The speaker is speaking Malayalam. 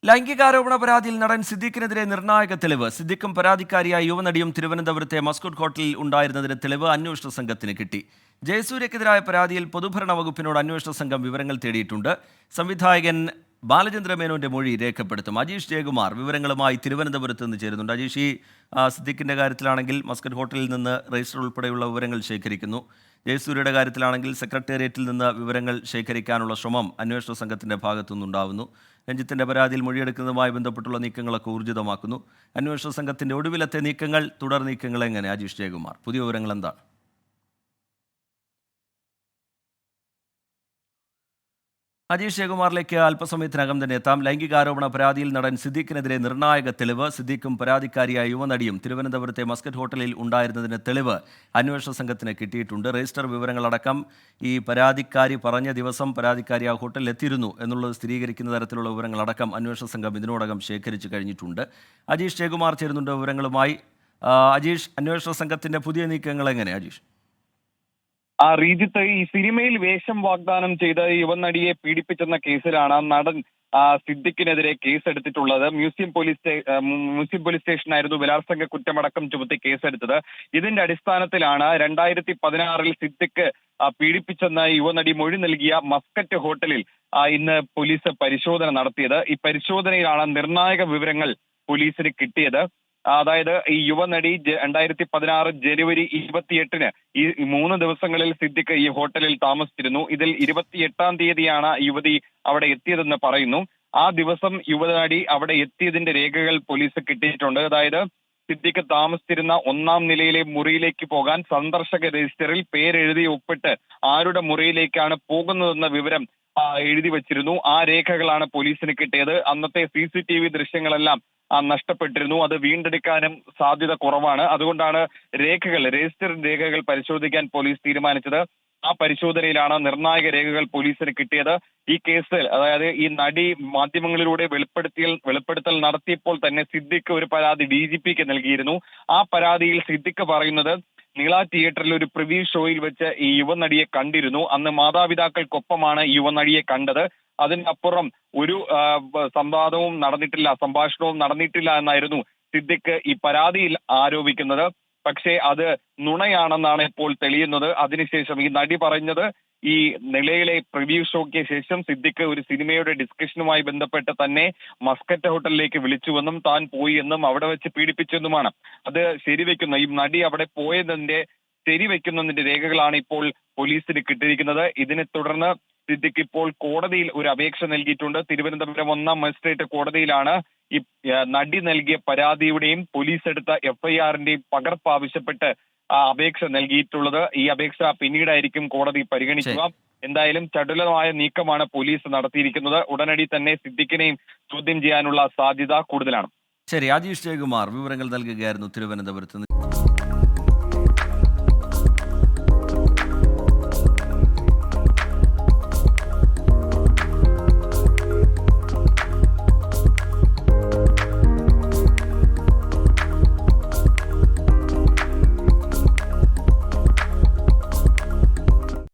ലൈംഗികാരോപണ പരാതിയിൽ നടൻ സിദ്ദീഖിനെതിരെ നിർണായക തെളിവ്. സിദ്ദീഖും പരാതിക്കാരിയായ യുവനടിയും തിരുവനന്തപുരത്തെ മസ്കറ്റ് ഹോട്ടലിൽ ഉണ്ടായിരുന്നതിന് തെളിവ് അന്വേഷണ സംഘത്തിന് കിട്ടി. ജയസൂര്യക്കെതിരായ പരാതിയിൽ പൊതുഭരണ വകുപ്പിനോട് അന്വേഷണ സംഘം വിവരങ്ങൾ തേടിയിട്ടുണ്ട്. സംവിധായകൻ ബാലചന്ദ്രമേനോന്റെ മൊഴി രേഖപ്പെടുത്തും. അജീഷ് ജയകുമാർ വിവരങ്ങളുമായി തിരുവനന്തപുരത്ത് നിന്ന് ചേരുന്നുണ്ട്. അജീഷ്, ഈ സിദ്ദീഖിന്റെ കാര്യത്തിലാണെങ്കിൽ മസ്കറ്റ് ഹോട്ടലിൽ നിന്ന് രജിസ്റ്റർ ഉൾപ്പെടെയുള്ള വിവരങ്ങൾ ശേഖരിക്കുന്നു. ജയസൂര്യയുടെ കാര്യത്തിലാണെങ്കിൽ സെക്രട്ടേറിയറ്റിൽ നിന്ന് വിവരങ്ങൾ ശേഖരിക്കാനുള്ള ശ്രമം അന്വേഷണ സംഘത്തിന്റെ ഭാഗത്തുനിന്നുണ്ടാവുന്നു. രഞ്ജിത്തിന്റെ പരാതിയിൽ മൊഴിയെടുക്കുന്നതുമായി ബന്ധപ്പെട്ടുള്ള നീക്കങ്ങളൊക്കെ ഊർജിതമാക്കുന്നു. അന്വേഷണ സംഘത്തിന്റെ ഒടുവിലത്തെ നീക്കങ്ങൾ, തുടർ നീക്കങ്ങൾ എങ്ങനെ? അജീഷ് ജയകുമാർ, പുതിയ വിവരങ്ങൾ എന്താണ്? അജീഷ് ജയകുമാറിലേക്ക് അല്പസമയത്തിനകം തന്നെ എത്താം. ലൈംഗികാരോപണ പരാതിയിൽ നടൻ സിദ്ദീഖിനെതിരെ നിർണായക തെളിവ്. സിദ്ദീഖും പരാതിക്കാരിയായ യുവനടിയും തിരുവനന്തപുരത്തെ മസ്കറ്റ് ഹോട്ടലിൽ ഉണ്ടായിരുന്നതിന് തെളിവ് അന്വേഷണ സംഘത്തിന് കിട്ടിയിട്ടുണ്ട്. രജിസ്റ്റർ വിവരങ്ങളടക്കം ഈ പരാതിക്കാരി പറഞ്ഞ ദിവസം പരാതിക്കാരി ആ ഹോട്ടലിൽ എത്തിയിരുന്നു എന്നുള്ളത് സ്ഥിരീകരിക്കുന്ന തരത്തിലുള്ള വിവരങ്ങളടക്കം അന്വേഷണ സംഘം ഇതിനോടകം ശേഖരിച്ചു കഴിഞ്ഞിട്ടുണ്ട്. അജീഷ് ജയകുമാർ ചേരുന്നുണ്ട് വിവരങ്ങളുമായി. അജീഷ്, അന്വേഷണ സംഘത്തിന്റെ പുതിയ നീക്കങ്ങൾ എങ്ങനെ? അജീഷ്, റീജിത്ത്, ഈ സിനിമയിൽ വേഷം വാഗ്ദാനം ചെയ്ത് യുവനടിയെ പീഡിപ്പിച്ചെന്ന കേസിലാണ് നടൻ സിദ്ദിഖിനെതിരെ കേസെടുത്തിട്ടുള്ളത്. മ്യൂസിയം പോലീസ് സ്റ്റേഷനായിരുന്നു ബലാത്സംഗ കുറ്റമടക്കം ചുമത്തി കേസെടുത്തത്. ഇതിന്റെ അടിസ്ഥാനത്തിലാണ് 2016 സിദ്ദിഖ് പീഡിപ്പിച്ചെന്ന യുവനടി മൊഴി നൽകിയ മസ്കറ്റ് ഹോട്ടലിൽ ഇന്ന് പോലീസ് പരിശോധന നടത്തിയത്. ഈ പരിശോധനയിലാണ് നിർണായക വിവരങ്ങൾ പോലീസിന് കിട്ടിയത്. അതായത് ഈ യുവനടി 2016 ജനുവരി 28-ന് ഈ 3 ദിവസങ്ങളിൽ സിദ്ദിഖ് ഈ ഹോട്ടലിൽ താമസിച്ചിരുന്നു. ഇതിൽ 28-ാം തീയതിയാണ് യുവതി അവിടെ എത്തിയതെന്ന് പറയുന്നു. ആ ദിവസം യുവനടി അവിടെ എത്തിയതിന്റെ രേഖകൾ പോലീസ് കിട്ടിയിട്ടുണ്ട്. അതായത് സിദ്ദിഖ് താമസിച്ചിരുന്ന 1-ാം നിലയിലെ മുറിയിലേക്ക് പോകാൻ സന്ദർശക രജിസ്റ്ററിൽ പേരെഴുതി ഒപ്പിട്ട് ആരുടെ മുറിയിലേക്കാണ് പോകുന്നതെന്ന വിവരം എഴുതി വച്ചിരുന്നു. ആ രേഖകളാണ് പോലീസിന് കിട്ടിയത്. അന്നത്തെ CCTV ദൃശ്യങ്ങളെല്ലാം നഷ്ടപ്പെട്ടിരുന്നു. അത് വീണ്ടെടുക്കാനും സാധ്യത കുറവാണ്. അതുകൊണ്ടാണ് രജിസ്റ്റർ രേഖകൾ പരിശോധിക്കാൻ പോലീസ് തീരുമാനിച്ചത്. ആ പരിശോധനയിലാണ് നിർണായക രേഖകൾ പോലീസിന് കിട്ടിയത്. ഈ കേസിൽ, അതായത് ഈ നടി മാധ്യമങ്ങളിലൂടെ വെളിപ്പെടുത്തൽ നടത്തിയപ്പോൾ തന്നെ സിദ്ദിഖ് ഒരു പരാതി DGPക്ക് നൽകിയിരുന്നു. ആ പരാതിയിൽ സിദ്ദിഖ് പറയുന്നത് നീള തിയേറ്ററിൽ ഒരു പ്രിവ്യൂ ഷോയിൽ വെച്ച് ഈ യുവനടിയെ കണ്ടിരുന്നു. അന്ന് മാതാപിതാക്കൾക്കൊപ്പമാണ് യുവനടിയെ കണ്ടത്. അതിനപ്പുറം ഒരു സംഭാഷണവും നടന്നിട്ടില്ല എന്നായിരുന്നു സിദ്ദിഖ് ഈ പരാതിയിൽ ആരോപിക്കുന്നത്. പക്ഷേ അത് നുണയാണെന്നാണ് ഇപ്പോൾ തെളിയുന്നത്. അതിനുശേഷം ഈ നടി പറഞ്ഞത്, ഈ നിലയിലെ പ്രിവ്യൂ ഷോയ്ക്ക് ശേഷം സിദ്ദിഖ് ഒരു സിനിമയുടെ ഡിസ്കഷനുമായി ബന്ധപ്പെട്ട് തന്നെ മസ്കറ്റ് ഹോട്ടലിലേക്ക് വിളിച്ചുവെന്നും താൻ പോയി എന്നും അവിടെ വെച്ച് പീഡിപ്പിച്ചെന്നുമാണ്. അത് ശരിവെക്കുന്ന, ഈ നടി അവിടെ പോയതിന്റെ ശരിവെക്കുന്നതിന്റെ രേഖകളാണ് ഇപ്പോൾ പോലീസിന് കിട്ടിയിരിക്കുന്നത്. ഇതിനെ തുടർന്ന് സിദ്ദിഖ് ഇപ്പോൾ കോടതിയിൽ ഒരു അപേക്ഷ നൽകിയിട്ടുണ്ട്. തിരുവനന്തപുരം 1-ാം മജിസ്ട്രേറ്റ് കോടതിയിലാണ് ഈ നടി നൽകിയ പരാതിയുടെയും പോലീസ് എടുത്ത FIR-ന്റെയും പകർപ്പ് ആവശ്യപ്പെട്ട് അപേക്ഷ നൽകിയിട്ടുള്ളത്. ഈ അപേക്ഷ പിന്നീടായിരിക്കും കോടതി പരിഗണിക്കുക. എന്തായാലും ചടുലമായ നീക്കമാണ് പോലീസ് നടത്തിയിരിക്കുന്നത്. ഉടനടി തന്നെ സിദ്ദിഖിനെയും ചോദ്യം ചെയ്യാനുള്ള സാധ്യത കൂടുതലാണ്. ശരി, അജീഷ് ജയകുമാർ വിവരങ്ങൾ നൽകുകയായിരുന്നു തിരുവനന്തപുരത്ത് നിന്ന്.